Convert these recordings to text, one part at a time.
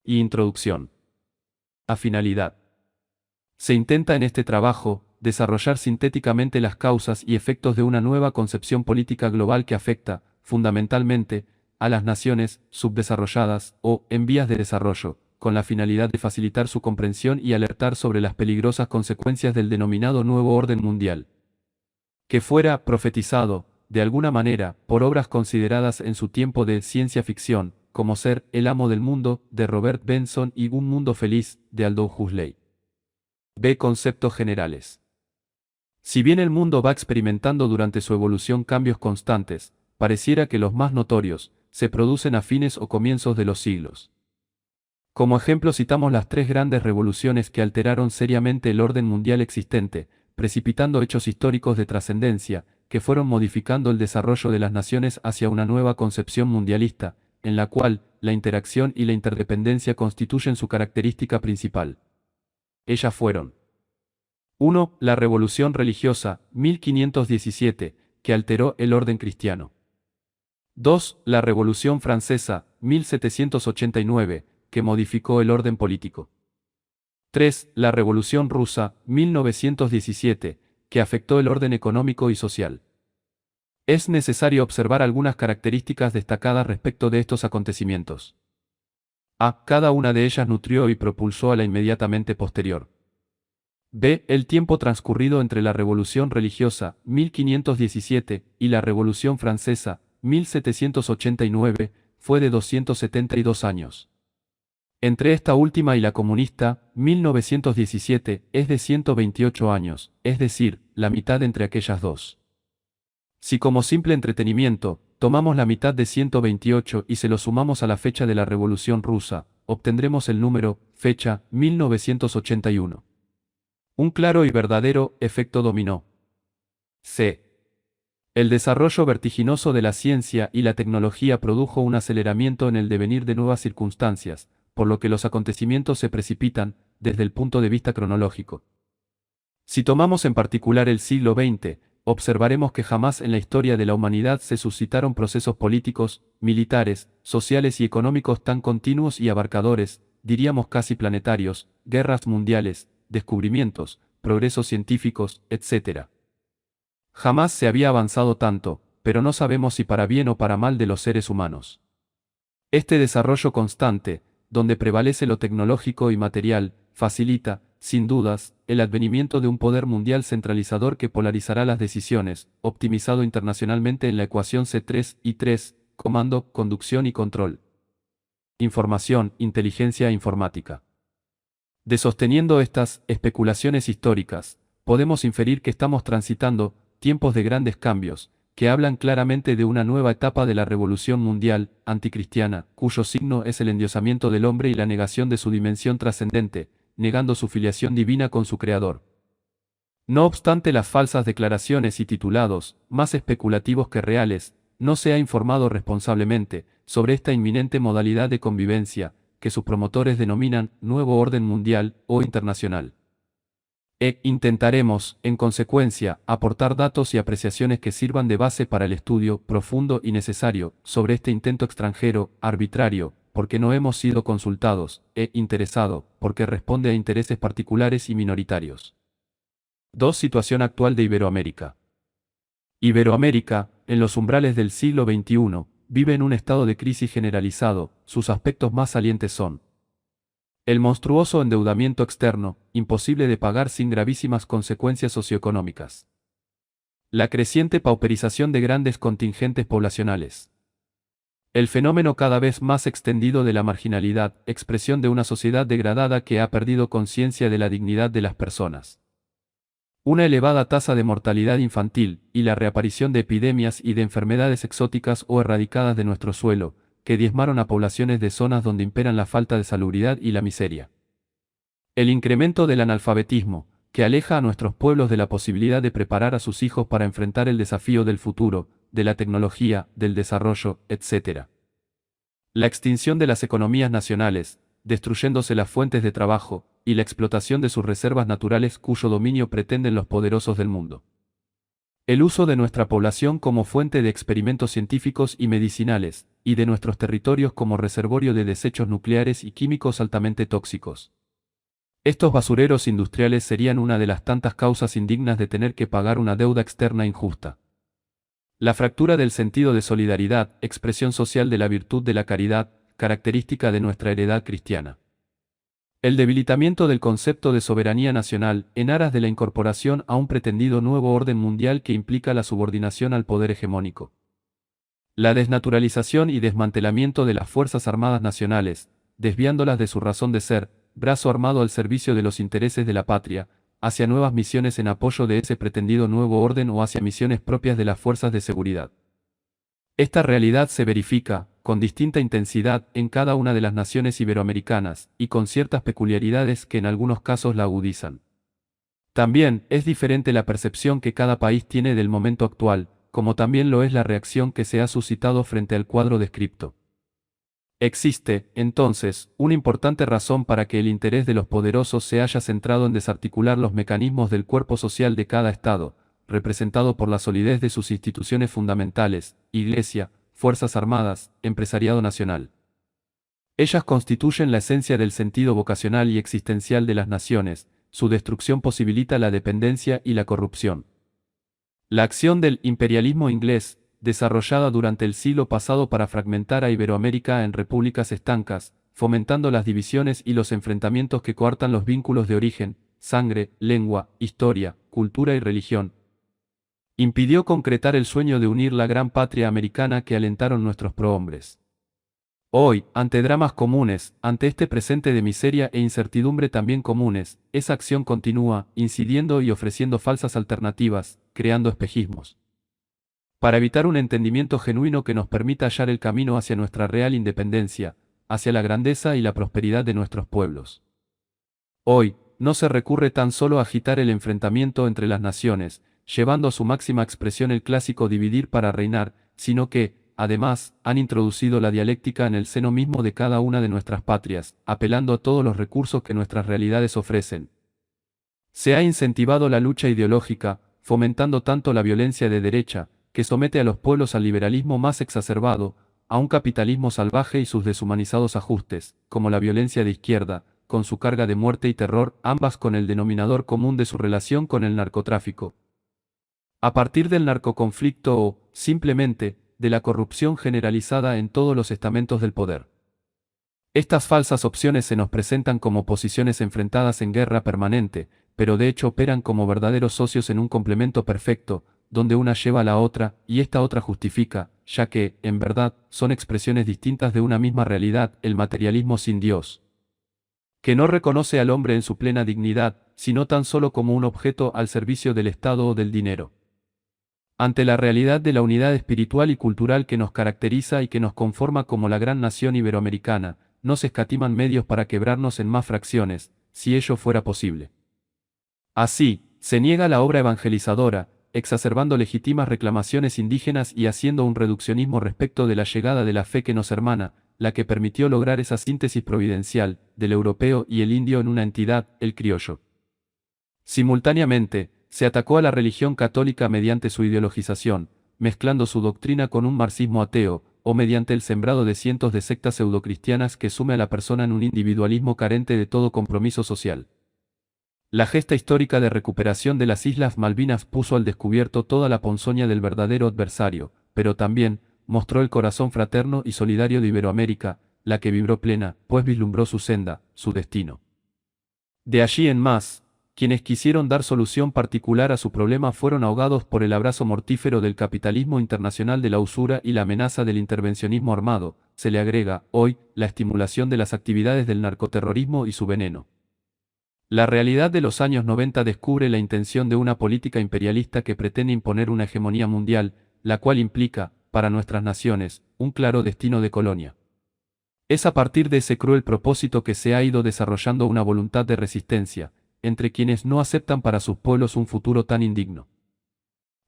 Y introducción. A finalidad. Se intenta en este trabajo desarrollar sintéticamente las causas y efectos de una nueva concepción política global que afecta, fundamentalmente, a las naciones subdesarrolladas o en vías de desarrollo, con la finalidad de facilitar su comprensión y alertar sobre las peligrosas consecuencias del denominado nuevo orden mundial. Que fuera profetizado, de alguna manera, por obras consideradas en su tiempo de ciencia ficción, como ser El amo del mundo, de Robert Benson y Un mundo feliz, de Aldous Huxley. B. Conceptos generales. Si bien el mundo va experimentando durante su evolución cambios constantes, pareciera que los más notorios se producen a fines o comienzos de los siglos. Como ejemplo citamos las tres grandes revoluciones que alteraron seriamente el orden mundial existente, precipitando hechos históricos de trascendencia, que fueron modificando el desarrollo de las naciones hacia una nueva concepción mundialista, en la cual la interacción y la interdependencia constituyen su característica principal. Ellas fueron: 1. La Revolución Religiosa, 1517, que alteró el orden cristiano. 2. La Revolución Francesa, 1789, que modificó el orden político. 3. La Revolución Rusa, 1917, que afectó el orden económico y social. Es necesario observar algunas características destacadas respecto de estos acontecimientos. A. Cada una de ellas nutrió y propulsó a la inmediatamente posterior. B. El tiempo transcurrido entre la Revolución Religiosa, 1517, y la Revolución Francesa, 1789, fue de 272 años. Entre esta última y la comunista, 1917, es de 128 años, es decir, la mitad entre aquellas dos. Si como simple entretenimiento, tomamos la mitad de 128 y se lo sumamos a la fecha de la Revolución Rusa, obtendremos el número, fecha, 1981. Un claro y verdadero efecto dominó. C. El desarrollo vertiginoso de la ciencia y la tecnología produjo un aceleramiento en el devenir de nuevas circunstancias, por lo que los acontecimientos se precipitan, desde el punto de vista cronológico. Si tomamos en particular el siglo XX, observaremos que jamás en la historia de la humanidad se suscitaron procesos políticos, militares, sociales y económicos tan continuos y abarcadores, diríamos casi planetarios, guerras mundiales, descubrimientos, progresos científicos, etc. Jamás se había avanzado tanto, pero no sabemos si para bien o para mal de los seres humanos. Este desarrollo constante, donde prevalece lo tecnológico y material, facilita, sin dudas, el advenimiento de un poder mundial centralizador que polarizará las decisiones, optimizado internacionalmente en la ecuación C3 y 3, comando, conducción y control. Información, inteligencia e informática. De sosteniendo estas especulaciones históricas, podemos inferir que estamos transitando tiempos de grandes cambios, que hablan claramente de una nueva etapa de la revolución mundial anticristiana, cuyo signo es el endiosamiento del hombre y la negación de su dimensión trascendente, negando su filiación divina con su Creador. No obstante las falsas declaraciones y titulados, más especulativos que reales, no se ha informado responsablemente sobre esta inminente modalidad de convivencia, que sus promotores denominan nuevo orden mundial o internacional. Intentaremos, en consecuencia, aportar datos y apreciaciones que sirvan de base para el estudio profundo y necesario sobre este intento extranjero, arbitrario, porque no hemos sido consultados, interesado, porque responde a intereses particulares y minoritarios. 2. Situación actual de Iberoamérica. Iberoamérica, en los umbrales del siglo XXI, vive en un estado de crisis generalizado. Sus aspectos más salientes son: el monstruoso endeudamiento externo, imposible de pagar sin gravísimas consecuencias socioeconómicas. La creciente pauperización de grandes contingentes poblacionales. El fenómeno cada vez más extendido de la marginalidad, expresión de una sociedad degradada que ha perdido conciencia de la dignidad de las personas. Una elevada tasa de mortalidad infantil, y la reaparición de epidemias y de enfermedades exóticas o erradicadas de nuestro suelo, que diezmaron a poblaciones de zonas donde imperan la falta de salubridad y la miseria. El incremento del analfabetismo, que aleja a nuestros pueblos de la posibilidad de preparar a sus hijos para enfrentar el desafío del futuro, de la tecnología, del desarrollo, etc. La extinción de las economías nacionales, destruyéndose las fuentes de trabajo, y la explotación de sus reservas naturales cuyo dominio pretenden los poderosos del mundo. El uso de nuestra población como fuente de experimentos científicos y medicinales, y de nuestros territorios como reservorio de desechos nucleares y químicos altamente tóxicos. Estos basureros industriales serían una de las tantas causas indignas de tener que pagar una deuda externa injusta. La fractura del sentido de solidaridad, expresión social de la virtud de la caridad, característica de nuestra heredad cristiana. El debilitamiento del concepto de soberanía nacional, en aras de la incorporación a un pretendido nuevo orden mundial que implica la subordinación al poder hegemónico. La desnaturalización y desmantelamiento de las Fuerzas Armadas Nacionales, desviándolas de su razón de ser, brazo armado al servicio de los intereses de la patria, hacia nuevas misiones en apoyo de ese pretendido nuevo orden o hacia misiones propias de las fuerzas de seguridad. Esta realidad se verifica, con distinta intensidad, en cada una de las naciones iberoamericanas, y con ciertas peculiaridades que en algunos casos la agudizan. También es diferente la percepción que cada país tiene del momento actual, como también lo es la reacción que se ha suscitado frente al cuadro descripto. Existe, entonces, una importante razón para que el interés de los poderosos se haya centrado en desarticular los mecanismos del cuerpo social de cada Estado, representado por la solidez de sus instituciones fundamentales, Iglesia, Fuerzas Armadas, Empresariado Nacional. Ellas constituyen la esencia del sentido vocacional y existencial de las naciones, su destrucción posibilita la dependencia y la corrupción. La acción del imperialismo inglés, desarrollada durante el siglo pasado para fragmentar a Iberoamérica en repúblicas estancas, fomentando las divisiones y los enfrentamientos que coartan los vínculos de origen, sangre, lengua, historia, cultura y religión, impidió concretar el sueño de unir la gran patria americana que alentaron nuestros prohombres. Hoy, ante dramas comunes, ante este presente de miseria e incertidumbre también comunes, esa acción continúa, incidiendo y ofreciendo falsas alternativas, creando espejismos. Para evitar un entendimiento genuino que nos permita hallar el camino hacia nuestra real independencia, hacia la grandeza y la prosperidad de nuestros pueblos. Hoy, no se recurre tan solo a agitar el enfrentamiento entre las naciones, llevando a su máxima expresión el clásico dividir para reinar, sino que, además, han introducido la dialéctica en el seno mismo de cada una de nuestras patrias, apelando a todos los recursos que nuestras realidades ofrecen. Se ha incentivado la lucha ideológica, fomentando tanto la violencia de derecha, que somete a los pueblos al liberalismo más exacerbado, a un capitalismo salvaje y sus deshumanizados ajustes, como la violencia de izquierda, con su carga de muerte y terror, ambas con el denominador común de su relación con el narcotráfico. A partir del narcoconflicto o, simplemente, de la corrupción generalizada en todos los estamentos del poder. Estas falsas opciones se nos presentan como posiciones enfrentadas en guerra permanente, pero de hecho operan como verdaderos socios en un complemento perfecto, donde una lleva a la otra, y esta otra justifica, ya que, en verdad, son expresiones distintas de una misma realidad, el materialismo sin Dios, que no reconoce al hombre en su plena dignidad, sino tan solo como un objeto al servicio del Estado o del dinero. Ante la realidad de la unidad espiritual y cultural que nos caracteriza y que nos conforma como la gran nación iberoamericana, no se escatiman medios para quebrarnos en más fracciones, si ello fuera posible. Así, se niega la obra evangelizadora, exacerbando legítimas reclamaciones indígenas y haciendo un reduccionismo respecto de la llegada de la fe que nos hermana, la que permitió lograr esa síntesis providencial, del europeo y el indio en una entidad, el criollo. Simultáneamente, se atacó a la religión católica mediante su ideologización, mezclando su doctrina con un marxismo ateo, o mediante el sembrado de cientos de sectas pseudocristianas que sume a la persona en un individualismo carente de todo compromiso social. La gesta histórica de recuperación de las Islas Malvinas puso al descubierto toda la ponzoña del verdadero adversario, pero también mostró el corazón fraterno y solidario de Iberoamérica, la que vibró plena, pues vislumbró su senda, su destino. De allí en más, quienes quisieron dar solución particular a su problema fueron ahogados por el abrazo mortífero del capitalismo internacional de la usura y la amenaza del intervencionismo armado, se le agrega, hoy, la estimulación de las actividades del narcoterrorismo y su veneno. La realidad de los años 90 descubre la intención de una política imperialista que pretende imponer una hegemonía mundial, la cual implica, para nuestras naciones, un claro destino de colonia. Es a partir de ese cruel propósito que se ha ido desarrollando una voluntad de resistencia, entre quienes no aceptan para sus pueblos un futuro tan indigno.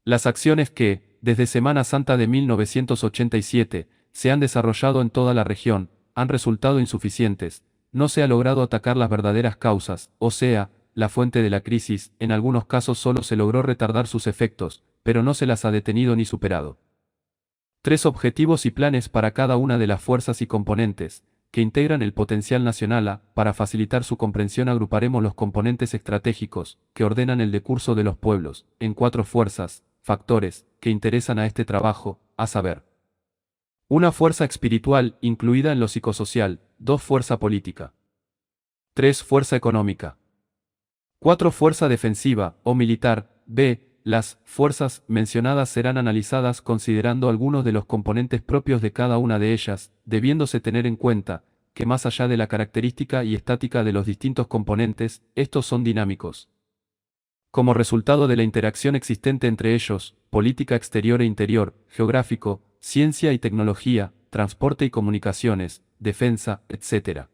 Las acciones que, desde Semana Santa de 1987, se han desarrollado en toda la región, han resultado insuficientes, no se ha logrado atacar las verdaderas causas, o sea, la fuente de la crisis, en algunos casos solo se logró retardar sus efectos, pero no se las ha detenido ni superado. 3 objetivos y planes para cada una de las fuerzas y componentes, que integran el potencial nacional A. Para facilitar su comprensión agruparemos los componentes estratégicos, que ordenan el decurso de los pueblos, en 4 fuerzas, factores, que interesan a este trabajo, a saber. 1 fuerza espiritual, incluida en lo psicosocial, 2 fuerza política. 3 fuerza económica. 4 fuerza defensiva, o militar, b. Las fuerzas mencionadas serán analizadas considerando algunos de los componentes propios de cada una de ellas, debiéndose tener en cuenta, que más allá de la característica y estática de los distintos componentes, estos son dinámicos. Como resultado de la interacción existente entre ellos, política exterior e interior, geográfico, ciencia y tecnología, transporte y comunicaciones, defensa, etc.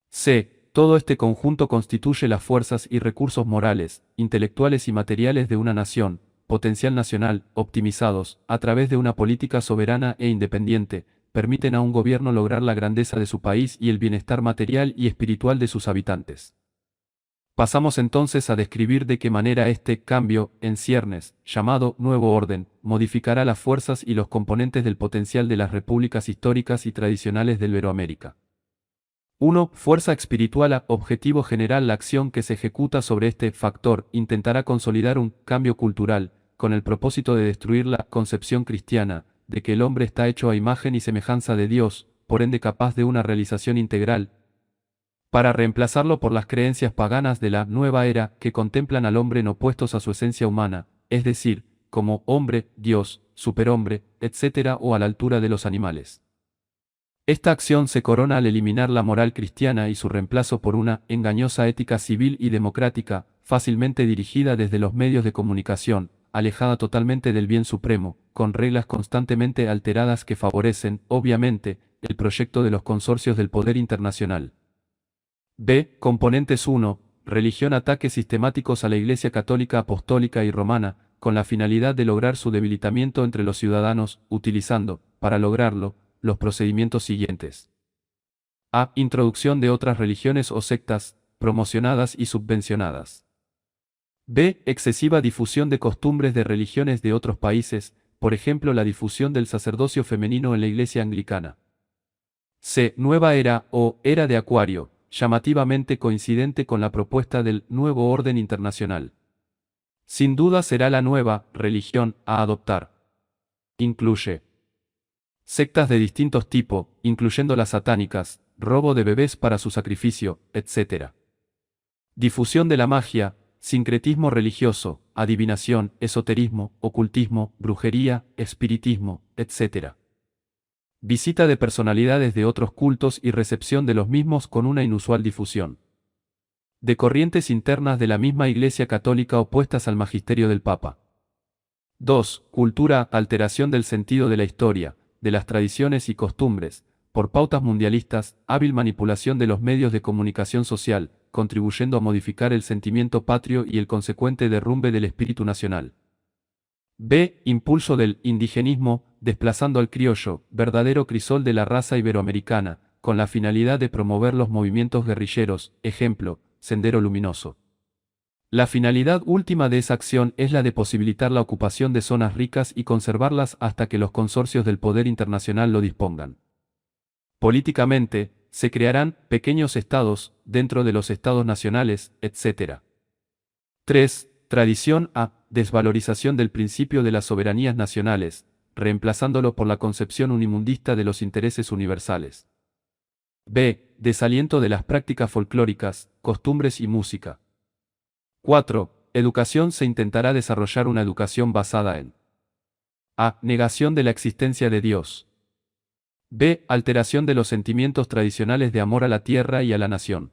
C. Todo este conjunto constituye las fuerzas y recursos morales, intelectuales y materiales de una nación, potencial nacional, optimizados, a través de una política soberana e independiente, permiten a un gobierno lograr la grandeza de su país y el bienestar material y espiritual de sus habitantes. Pasamos entonces a describir de qué manera este cambio, en ciernes, llamado nuevo orden, modificará las fuerzas y los componentes del potencial de las repúblicas históricas y tradicionales del Iberoamérica. 1. Fuerza espiritual A. Objetivo general. La acción que se ejecuta sobre este factor intentará consolidar un cambio cultural, con el propósito de destruir la concepción cristiana, de que el hombre está hecho a imagen y semejanza de Dios, por ende capaz de una realización integral, para reemplazarlo por las creencias paganas de la nueva era que contemplan al hombre en opuestos a su esencia humana, es decir, como hombre, Dios, superhombre, etc. o a la altura de los animales. Esta acción se corona al eliminar la moral cristiana y su reemplazo por una engañosa ética civil y democrática, fácilmente dirigida desde los medios de comunicación, alejada totalmente del bien supremo, con reglas constantemente alteradas que favorecen, obviamente, el proyecto de los consorcios del poder internacional. B. Componentes 1. Religión. Ataques sistemáticos a la Iglesia Católica Apostólica y Romana, con la finalidad de lograr su debilitamiento entre los ciudadanos, utilizando, para lograrlo, los procedimientos siguientes. A. Introducción de otras religiones o sectas, promocionadas y subvencionadas. B. Excesiva difusión de costumbres de religiones de otros países, por ejemplo la difusión del sacerdocio femenino en la Iglesia anglicana. C. Nueva era o era de Acuario, llamativamente coincidente con la propuesta del nuevo orden internacional. Sin duda será la nueva religión a adoptar. Incluye sectas de distintos tipos, incluyendo las satánicas, robo de bebés para su sacrificio, etc. Difusión de la magia, sincretismo religioso, adivinación, esoterismo, ocultismo, brujería, espiritismo, etc. Visita de personalidades de otros cultos y recepción de los mismos con una inusual difusión. De corrientes internas de la misma Iglesia Católica opuestas al magisterio del Papa. 2. Cultura, alteración del sentido de la historia, de las tradiciones y costumbres, por pautas mundialistas, hábil manipulación de los medios de comunicación social, contribuyendo a modificar el sentimiento patrio y el consecuente derrumbe del espíritu nacional. B. Impulso del indigenismo, desplazando al criollo, verdadero crisol de la raza iberoamericana, con la finalidad de promover los movimientos guerrilleros, ejemplo, Sendero Luminoso. La finalidad última de esa acción es la de posibilitar la ocupación de zonas ricas y conservarlas hasta que los consorcios del poder internacional lo dispongan. Políticamente, se crearán pequeños estados, dentro de los estados nacionales, etc. 3. Tradición A. Desvalorización del principio de las soberanías nacionales, reemplazándolo por la concepción unimundista de los intereses universales. B. Desaliento de las prácticas folclóricas, costumbres y música. 4. Educación. Se intentará desarrollar una educación basada en A. Negación de la existencia de Dios. B. Alteración de los sentimientos tradicionales de amor a la tierra y a la nación.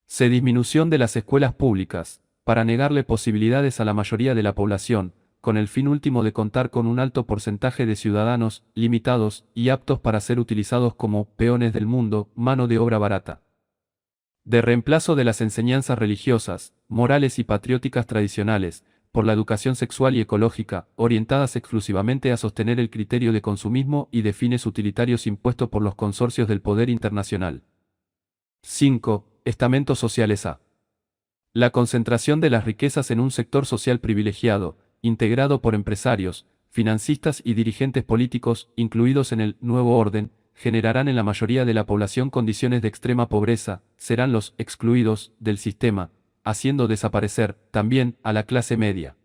C. Disminución de las escuelas públicas, para negarle posibilidades a la mayoría de la población, con el fin último de contar con un alto porcentaje de ciudadanos, limitados y aptos para ser utilizados como peones del mundo, mano de obra barata. De reemplazo de las enseñanzas religiosas, morales y patrióticas tradicionales, por la educación sexual y ecológica, orientadas exclusivamente a sostener el criterio de consumismo y de fines utilitarios impuestos por los consorcios del poder internacional. 5. Estamentos sociales A. La concentración de las riquezas en un sector social privilegiado, integrado por empresarios, financistas y dirigentes políticos, incluidos en el nuevo orden, generarán en la mayoría de la población condiciones de extrema pobreza, serán los excluidos del sistema, haciendo desaparecer, también, a la clase media.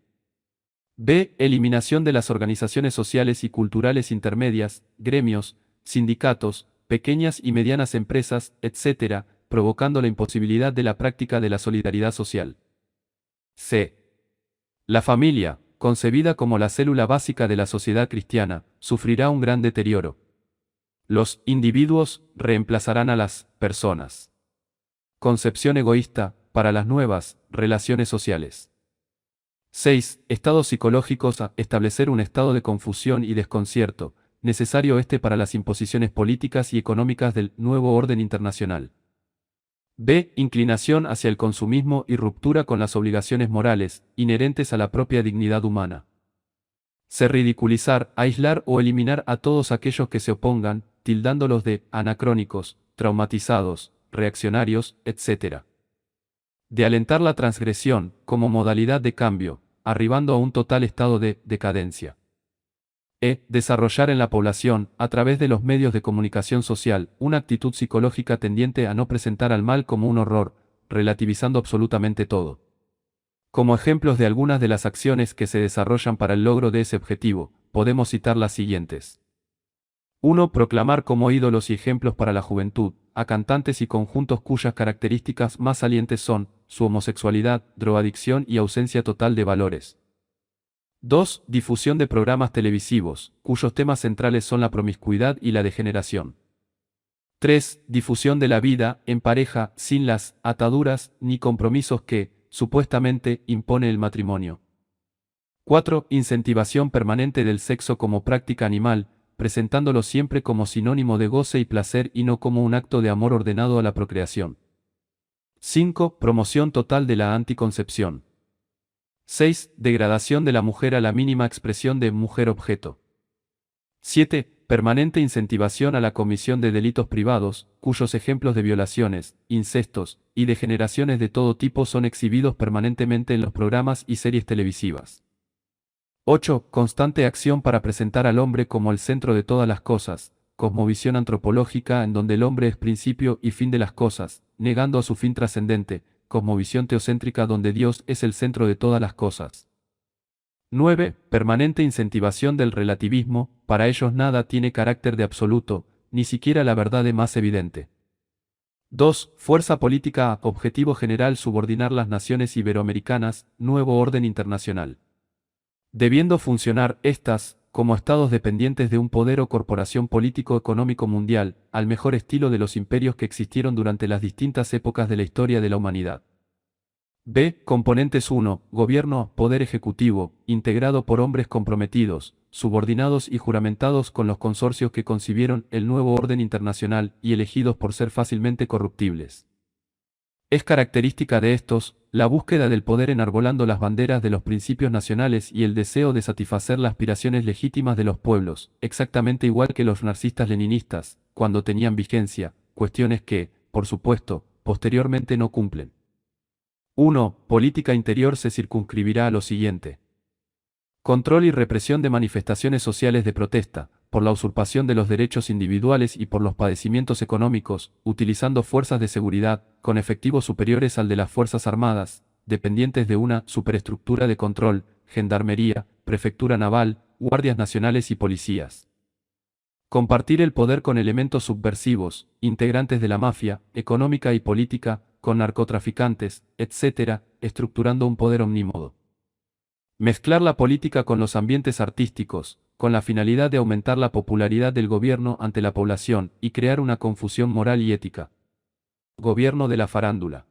B. Eliminación de las organizaciones sociales y culturales intermedias, gremios, sindicatos, pequeñas y medianas empresas, etc., provocando la imposibilidad de la práctica de la solidaridad social. C. La familia, concebida como la célula básica de la sociedad cristiana, sufrirá un gran deterioro. Los individuos reemplazarán a las personas. Concepción egoísta para las nuevas relaciones sociales. 6. Estados psicológicos. A establecer un estado de confusión y desconcierto, necesario para las imposiciones políticas y económicas del nuevo orden internacional. B. Inclinación hacia el consumismo y ruptura con las obligaciones morales, inherentes a la propia dignidad humana. C. Ridiculizar, aislar o eliminar a todos aquellos que se opongan, tildándolos de anacrónicos, traumatizados, reaccionarios, etc. De alentar la transgresión, como modalidad de cambio, arribando a un total estado de decadencia. Desarrollar en la población, a través de los medios de comunicación social, una actitud psicológica tendiente a no presentar al mal como un horror, relativizando absolutamente todo. Como ejemplos de algunas de las acciones que se desarrollan para el logro de ese objetivo, podemos citar las siguientes. 1. Proclamar como ídolos y ejemplos para la juventud, a cantantes y conjuntos cuyas características más salientes son, su homosexualidad, drogadicción y ausencia total de valores. 2. Difusión de programas televisivos, cuyos temas centrales son la promiscuidad y la degeneración. 3. Difusión de la vida en pareja, sin las ataduras ni compromisos que, supuestamente, impone el matrimonio. 4. Incentivación permanente del sexo como práctica animal, presentándolo siempre como sinónimo de goce y placer y no como un acto de amor ordenado a la procreación. 5. Promoción total de la anticoncepción. 6. Degradación de la mujer a la mínima expresión de mujer-objeto. 7. Permanente incentivación a la comisión de delitos privados, cuyos ejemplos de violaciones, incestos y degeneraciones de todo tipo son exhibidos permanentemente en los programas y series televisivas. 8. Constante acción para presentar al hombre como el centro de todas las cosas, cosmovisión antropológica en donde el hombre es principio y fin de las cosas, negando a su fin trascendente, cosmovisión teocéntrica donde Dios es el centro de todas las cosas. 9. Permanente incentivación del relativismo, para ellos nada tiene carácter de absoluto, ni siquiera la verdad más evidente. 2. Fuerza política a objetivo general subordinar las naciones iberoamericanas, nuevo orden internacional. Debiendo funcionar estas, como estados dependientes de un poder o corporación político-económico mundial, al mejor estilo de los imperios que existieron durante las distintas épocas de la historia de la humanidad. B. Componentes 1. Gobierno, poder ejecutivo, integrado por hombres comprometidos, subordinados y juramentados con los consorcios que concibieron el nuevo orden internacional y elegidos por ser fácilmente corruptibles. Es característica de estos, la búsqueda del poder enarbolando las banderas de los principios nacionales y el deseo de satisfacer las aspiraciones legítimas de los pueblos, exactamente igual que los marxistas-leninistas, cuando tenían vigencia, cuestiones que, por supuesto, posteriormente no cumplen. 1. Política interior se circunscribirá a lo siguiente. Control y represión de manifestaciones sociales de protesta, por la usurpación de los derechos individuales y por los padecimientos económicos, utilizando fuerzas de seguridad, con efectivos superiores al de las Fuerzas Armadas, dependientes de una superestructura de control, gendarmería, prefectura naval, guardias nacionales y policías. Compartir el poder con elementos subversivos, integrantes de la mafia, económica y política, con narcotraficantes, etc., estructurando un poder omnímodo. Mezclar la política con los ambientes artísticos, con la finalidad de aumentar la popularidad del gobierno ante la población y crear una confusión moral y ética. Gobierno de la farándula.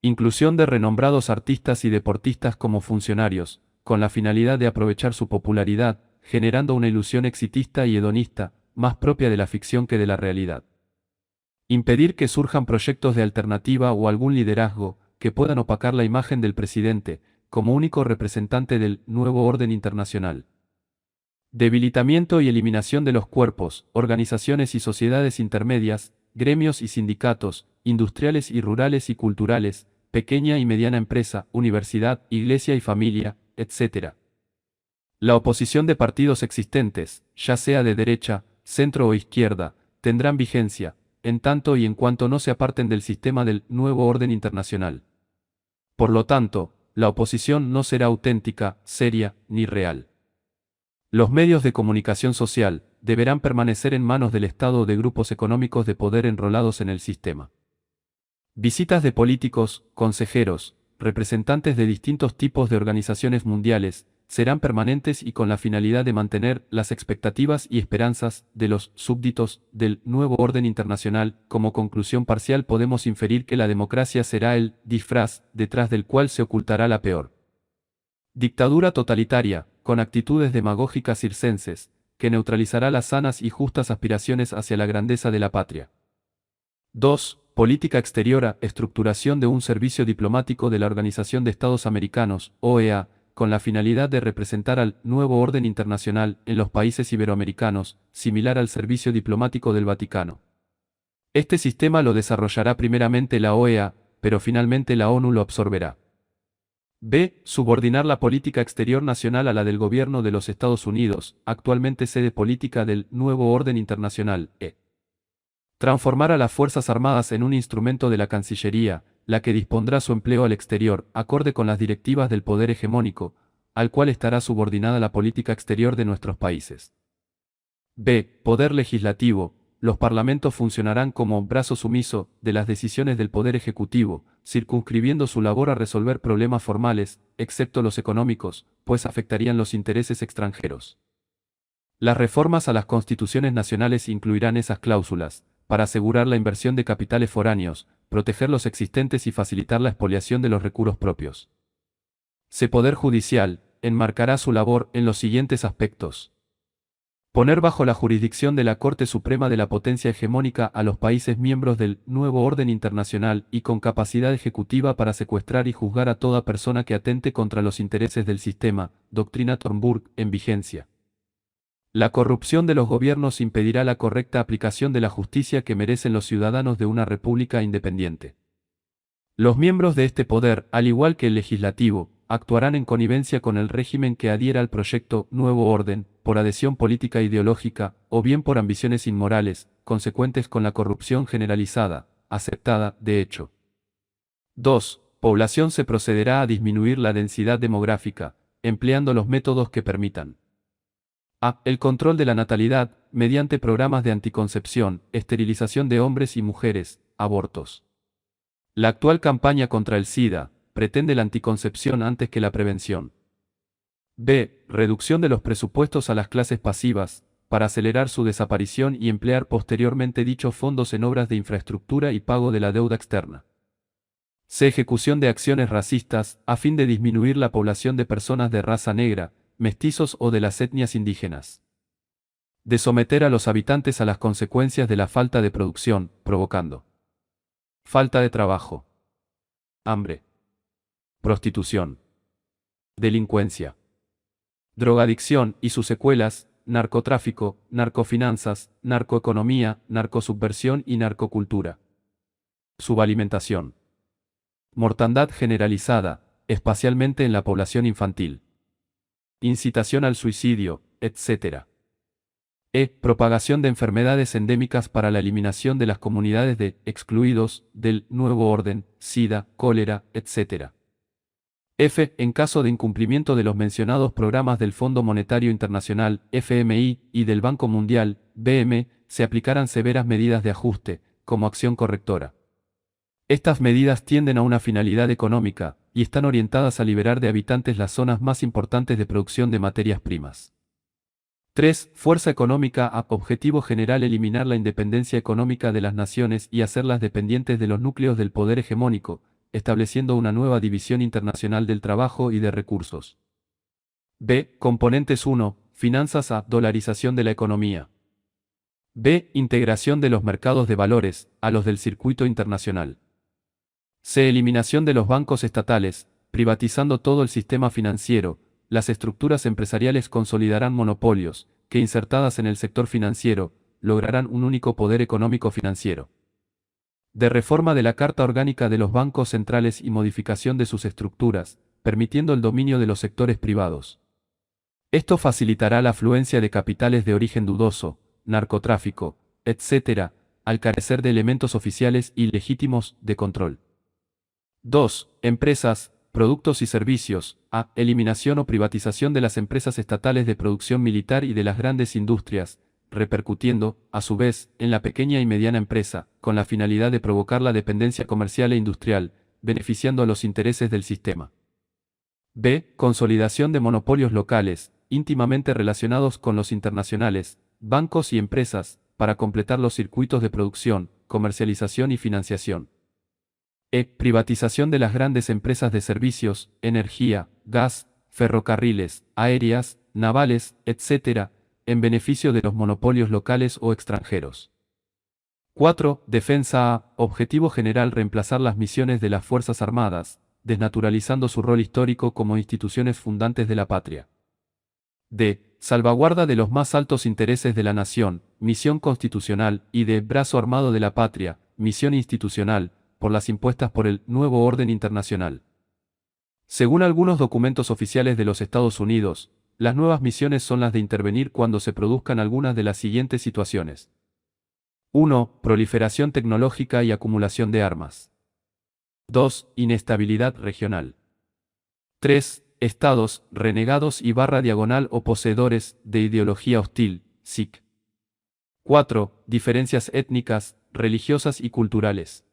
Inclusión de renombrados artistas y deportistas como funcionarios, con la finalidad de aprovechar su popularidad, generando una ilusión exitista y hedonista, más propia de la ficción que de la realidad. Impedir que surjan proyectos de alternativa o algún liderazgo, que puedan opacar la imagen del presidente, como único representante del nuevo orden internacional. Debilitamiento y eliminación de los cuerpos, organizaciones y sociedades intermedias, gremios y sindicatos, industriales y rurales y culturales, pequeña y mediana empresa, universidad, iglesia y familia, etc. La oposición de partidos existentes, ya sea de derecha, centro o izquierda, tendrán vigencia, en tanto y en cuanto no se aparten del sistema del nuevo orden internacional. Por lo tanto, la oposición no será auténtica, seria, ni real. Los medios de comunicación social deberán permanecer en manos del Estado o de grupos económicos de poder enrolados en el sistema. Visitas de políticos, consejeros, representantes de distintos tipos de organizaciones mundiales, serán permanentes y con la finalidad de mantener las expectativas y esperanzas de los súbditos del nuevo orden internacional. Como conclusión parcial podemos inferir que la democracia será el disfraz detrás del cual se ocultará la peor dictadura totalitaria, con actitudes demagógicas circenses, que neutralizará las sanas y justas aspiraciones hacia la grandeza de la patria. 2. Política exterior. Estructuración de un servicio diplomático de la Organización de Estados Americanos, OEA, con la finalidad de representar al nuevo orden internacional en los países iberoamericanos, similar al servicio diplomático del Vaticano. Este sistema lo desarrollará primeramente la OEA, pero finalmente la ONU lo absorberá. B. Subordinar la política exterior nacional a la del gobierno de los Estados Unidos, actualmente sede política del nuevo orden internacional, Transformar a las Fuerzas Armadas en un instrumento de la Cancillería, la que dispondrá su empleo al exterior, acorde con las directivas del poder hegemónico, al cual estará subordinada la política exterior de nuestros países. B. Poder legislativo. Los parlamentos funcionarán como brazo sumiso de las decisiones del Poder Ejecutivo, circunscribiendo su labor a resolver problemas formales, excepto los económicos, pues afectarían los intereses extranjeros. Las reformas a las constituciones nacionales incluirán esas cláusulas, para asegurar la inversión de capitales foráneos, proteger los existentes y facilitar la expoliación de los recursos propios. C. Poder judicial, enmarcará su labor en los siguientes aspectos. Poner bajo la jurisdicción de la Corte Suprema de la potencia hegemónica a los países miembros del nuevo orden internacional y con capacidad ejecutiva para secuestrar y juzgar a toda persona que atente contra los intereses del sistema, doctrina Thornburg, en vigencia. La corrupción de los gobiernos impedirá la correcta aplicación de la justicia que merecen los ciudadanos de una república independiente. Los miembros de este poder, al igual que el legislativo, actuarán en connivencia con el régimen que adhiera al proyecto Nuevo Orden, por adhesión política e ideológica, o bien por ambiciones inmorales, consecuentes con la corrupción generalizada, aceptada, de hecho. 2. Población. Se procederá a disminuir la densidad demográfica, empleando los métodos que permitan. A. El control de la natalidad, mediante programas de anticoncepción, esterilización de hombres y mujeres, abortos. La actual campaña contra el SIDA pretende la anticoncepción antes que la prevención. B. Reducción de los presupuestos a las clases pasivas, para acelerar su desaparición y emplear posteriormente dichos fondos en obras de infraestructura y pago de la deuda externa. C. Ejecución de acciones racistas, a fin de disminuir la población de personas de raza negra, mestizos o de las etnias indígenas. De someter a los habitantes a las consecuencias de la falta de producción, provocando falta de trabajo, hambre, prostitución, delincuencia, drogadicción y sus secuelas, narcotráfico, narcofinanzas, narcoeconomía, narcosubversión y narcocultura. Subalimentación. Mortandad generalizada, especialmente en la población infantil. Incitación al suicidio, etc. Propagación de enfermedades endémicas para la eliminación de las comunidades de excluidos del nuevo orden, SIDA, cólera, etc. F. En caso de incumplimiento de los mencionados programas del Fondo Monetario Internacional, FMI, y del Banco Mundial, BM, se aplicarán severas medidas de ajuste, como acción correctora. Estas medidas tienden a una finalidad económica, y están orientadas a liberar de habitantes las zonas más importantes de producción de materias primas. 3. Fuerza económica. A. Objetivo general: eliminar la independencia económica de las naciones y hacerlas dependientes de los núcleos del poder hegemónico, estableciendo una nueva división internacional del trabajo y de recursos. B. Componentes 1. Finanzas. A. Dolarización de la economía. B. Integración de los mercados de valores a los del circuito internacional. C. Eliminación de los bancos estatales, privatizando todo el sistema financiero. Las estructuras empresariales consolidarán monopolios, que insertadas en el sector financiero, lograrán un único poder económico financiero. de reforma de la Carta Orgánica de los Bancos Centrales y modificación de sus estructuras, permitiendo el dominio de los sectores privados. Esto facilitará la afluencia de capitales de origen dudoso, narcotráfico, etc., al carecer de elementos oficiales y legítimos de control. 2. Empresas, productos y servicios. A. Eliminación o privatización de las empresas estatales de producción militar y de las grandes industrias, repercutiendo, a su vez, en la pequeña y mediana empresa, con la finalidad de provocar la dependencia comercial e industrial, beneficiando a los intereses del sistema. B. Consolidación de monopolios locales, íntimamente relacionados con los internacionales, bancos y empresas, para completar los circuitos de producción, comercialización y financiación. E. Privatización de las grandes empresas de servicios, energía, gas, ferrocarriles, aéreas, navales, etc., en beneficio de los monopolios locales o extranjeros. 4. Defensa A. Objetivo general: reemplazar las misiones de las Fuerzas Armadas, desnaturalizando su rol histórico como instituciones fundantes de la patria. D. Salvaguarda de los más altos intereses de la nación, misión constitucional, y de brazo armado de la patria, misión institucional, por las impuestas por el nuevo orden internacional. Según algunos documentos oficiales de los Estados Unidos, las nuevas misiones son las de intervenir cuando se produzcan algunas de las siguientes situaciones. 1. Proliferación tecnológica y acumulación de armas. 2. Inestabilidad regional. 3. Estados, renegados y / o poseedores de ideología hostil, SIC. 4. Diferencias étnicas, religiosas y culturales.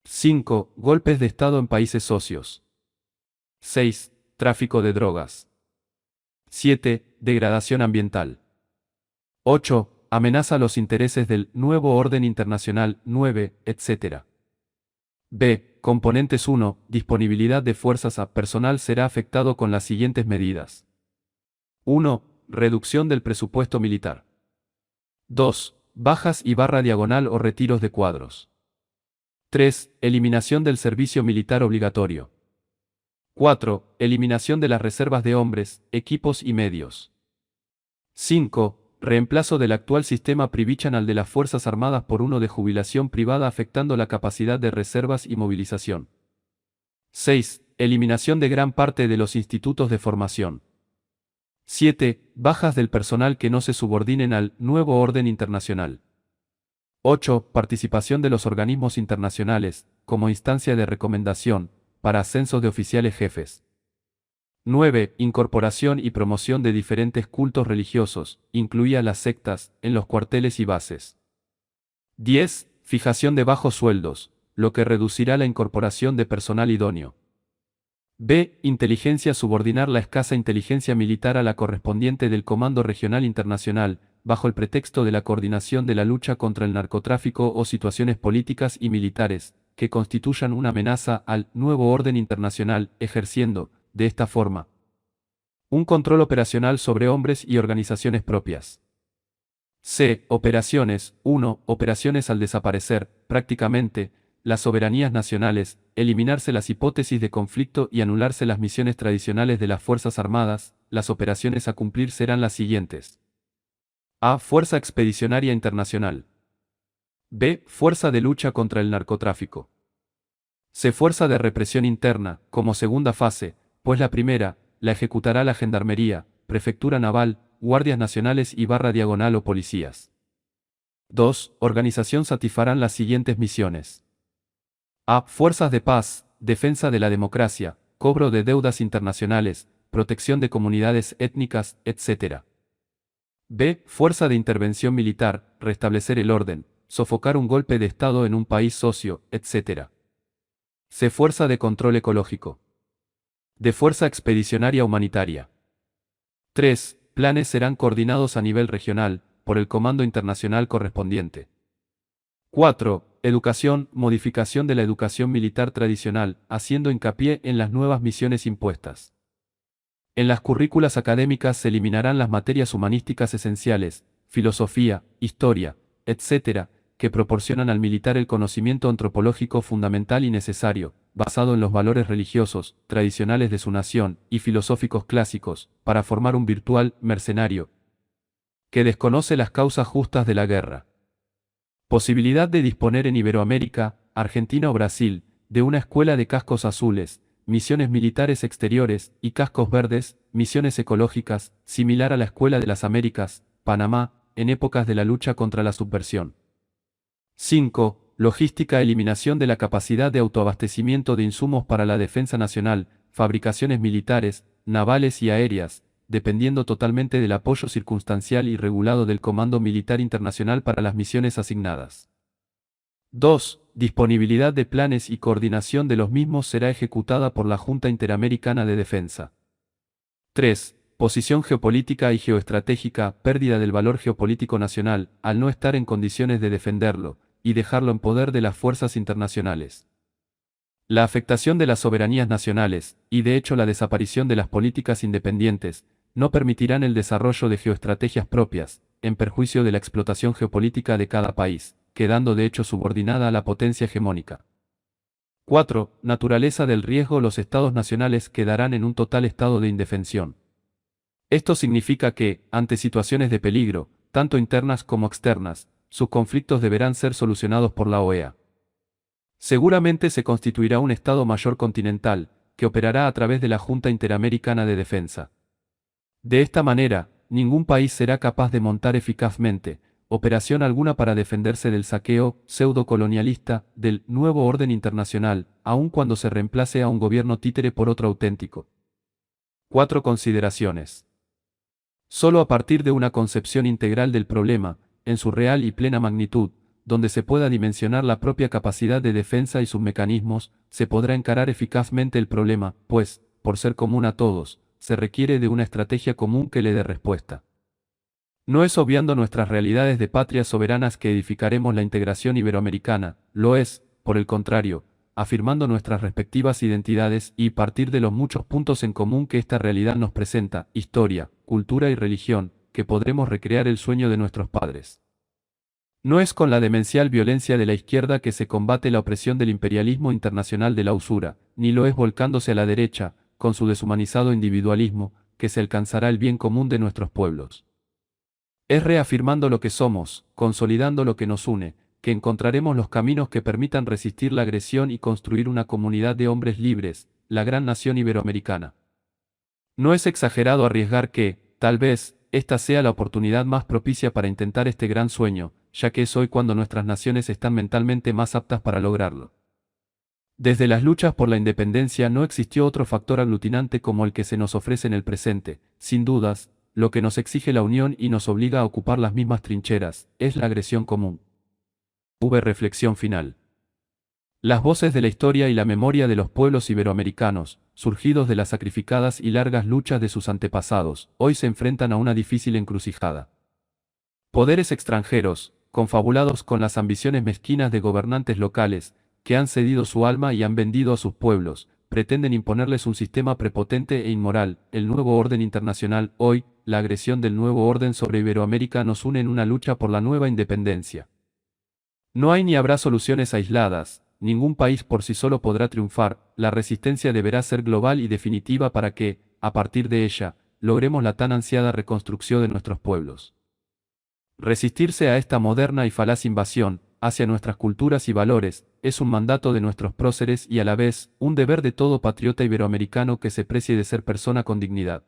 5. Golpes de Estado en países socios. 6. Tráfico de drogas. 7. Degradación ambiental. 8. Amenaza a los intereses del nuevo orden internacional, 9, etc. B. Componentes 1. Disponibilidad de fuerzas a personal será afectado con las siguientes medidas. 1. Reducción del presupuesto militar. 2. Bajas y / o retiros de cuadros. 3. Eliminación del servicio militar obligatorio. 4. Eliminación de las reservas de hombres, equipos y medios. 5. Reemplazo del actual sistema provisional de las Fuerzas Armadas por uno de jubilación privada, afectando la capacidad de reservas y movilización. 6. Eliminación de gran parte de los institutos de formación. 7. Bajas del personal que no se subordinen al nuevo orden internacional. 8. Participación de los organismos internacionales, como instancia de recomendación, para ascensos de oficiales jefes. 9. Incorporación y promoción de diferentes cultos religiosos, incluidas las sectas, en los cuarteles y bases. 10. Fijación de bajos sueldos, lo que reducirá la incorporación de personal idóneo. B. Inteligencia: subordinar la escasa inteligencia militar a la correspondiente del Comando Regional Internacional, bajo el pretexto de la coordinación de la lucha contra el narcotráfico o situaciones políticas y militares, que constituyan una amenaza al nuevo orden internacional, ejerciendo, de esta forma, un control operacional sobre hombres y organizaciones propias. C. Operaciones. 1. Operaciones al desaparecer, prácticamente, las soberanías nacionales, eliminarse las hipótesis de conflicto y anularse las misiones tradicionales de las Fuerzas Armadas. Las operaciones a cumplir serán las siguientes. A. Fuerza Expedicionaria Internacional. B. Fuerza de lucha contra el narcotráfico. C. Fuerza de represión interna, como segunda fase, pues la primera, la ejecutará la Gendarmería, Prefectura Naval, Guardias Nacionales y / o policías. 2. Organización satisfarán las siguientes misiones. A. Fuerzas de paz, defensa de la democracia, cobro de deudas internacionales, protección de comunidades étnicas, etc. B. Fuerza de intervención militar, restablecer el orden, sofocar un golpe de Estado en un país socio, etc. C. Fuerza de control ecológico. D. Fuerza expedicionaria humanitaria. 3. Planes serán coordinados a nivel regional, por el Comando Internacional correspondiente. 4. Educación: modificación de la educación militar tradicional, haciendo hincapié en las nuevas misiones impuestas. En las currículas académicas se eliminarán las materias humanísticas esenciales, filosofía, historia, etc., que proporcionan al militar el conocimiento antropológico fundamental y necesario, basado en los valores religiosos, tradicionales de su nación, y filosóficos clásicos, para formar un virtual mercenario, que desconoce las causas justas de la guerra. Posibilidad de disponer en Iberoamérica, Argentina o Brasil, de una escuela de cascos azules, misiones militares exteriores, y cascos verdes, misiones ecológicas, similar a la Escuela de las Américas, Panamá, en épocas de la lucha contra la subversión. 5. Logística. Eliminación de la capacidad de autoabastecimiento de insumos para la defensa nacional, fabricaciones militares, navales y aéreas, dependiendo totalmente del apoyo circunstancial y regulado del Comando Militar Internacional para las misiones asignadas. 2. Disponibilidad de planes y coordinación de los mismos será ejecutada por la Junta Interamericana de Defensa. 3. Posición geopolítica y geoestratégica. Pérdida del valor geopolítico nacional, al no estar en condiciones de defenderlo, y dejarlo en poder de las fuerzas internacionales. La afectación de las soberanías nacionales, y de hecho la desaparición de las políticas independientes, no permitirán el desarrollo de geoestrategias propias, en perjuicio de la explotación geopolítica de cada país, quedando de hecho subordinada a la potencia hegemónica. 4. Naturaleza del riesgo. Los estados nacionales quedarán en un total estado de indefensión. Esto significa que, ante situaciones de peligro, tanto internas como externas, sus conflictos deberán ser solucionados por la OEA. Seguramente se constituirá un Estado Mayor continental, que operará a través de la Junta Interamericana de Defensa. De esta manera, ningún país será capaz de montar eficazmente operación alguna para defenderse del saqueo pseudo-colonialista del nuevo orden internacional, aun cuando se reemplace a un gobierno títere por otro auténtico. 4 consideraciones. Solo a partir de una concepción integral del problema, en su real y plena magnitud, donde se pueda dimensionar la propia capacidad de defensa y sus mecanismos, se podrá encarar eficazmente el problema, pues, por ser común a todos, se requiere de una estrategia común que le dé respuesta. No es obviando nuestras realidades de patrias soberanas que edificaremos la integración iberoamericana, lo es, por el contrario, afirmando nuestras respectivas identidades y partir de los muchos puntos en común que esta realidad nos presenta, historia, cultura y religión, que podremos recrear el sueño de nuestros padres. No es con la demencial violencia de la izquierda que se combate la opresión del imperialismo internacional de la usura, ni lo es volcándose a la derecha, con su deshumanizado individualismo, que se alcanzará el bien común de nuestros pueblos. Es reafirmando lo que somos, consolidando lo que nos une, que encontraremos los caminos que permitan resistir la agresión y construir una comunidad de hombres libres, la gran nación iberoamericana. No es exagerado arriesgar que, tal vez, esta sea la oportunidad más propicia para intentar este gran sueño, ya que es hoy cuando nuestras naciones están mentalmente más aptas para lograrlo. Desde las luchas por la independencia no existió otro factor aglutinante como el que se nos ofrece en el presente, sin dudas, lo que nos exige la unión y nos obliga a ocupar las mismas trincheras, es la agresión común. Reflexión final. Las voces de la historia y la memoria de los pueblos iberoamericanos, surgidos de las sacrificadas y largas luchas de sus antepasados, hoy se enfrentan a una difícil encrucijada. Poderes extranjeros, confabulados con las ambiciones mezquinas de gobernantes locales, que han cedido su alma y han vendido a sus pueblos, pretenden imponerles un sistema prepotente e inmoral, el nuevo orden internacional. Hoy, la agresión del nuevo orden sobre Iberoamérica nos une en una lucha por la nueva independencia. No hay ni habrá soluciones aisladas, ningún país por sí solo podrá triunfar, la resistencia deberá ser global y definitiva para que, a partir de ella, logremos la tan ansiada reconstrucción de nuestros pueblos. Resistirse a esta moderna y falaz invasión, hacia nuestras culturas y valores, es un mandato de nuestros próceres y a la vez, un deber de todo patriota iberoamericano que se precie de ser persona con dignidad.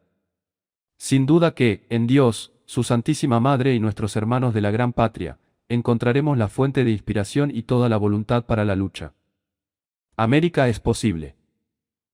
Sin duda que, en Dios, su Santísima Madre y nuestros hermanos de la gran patria, encontraremos la fuente de inspiración y toda la voluntad para la lucha. América es posible.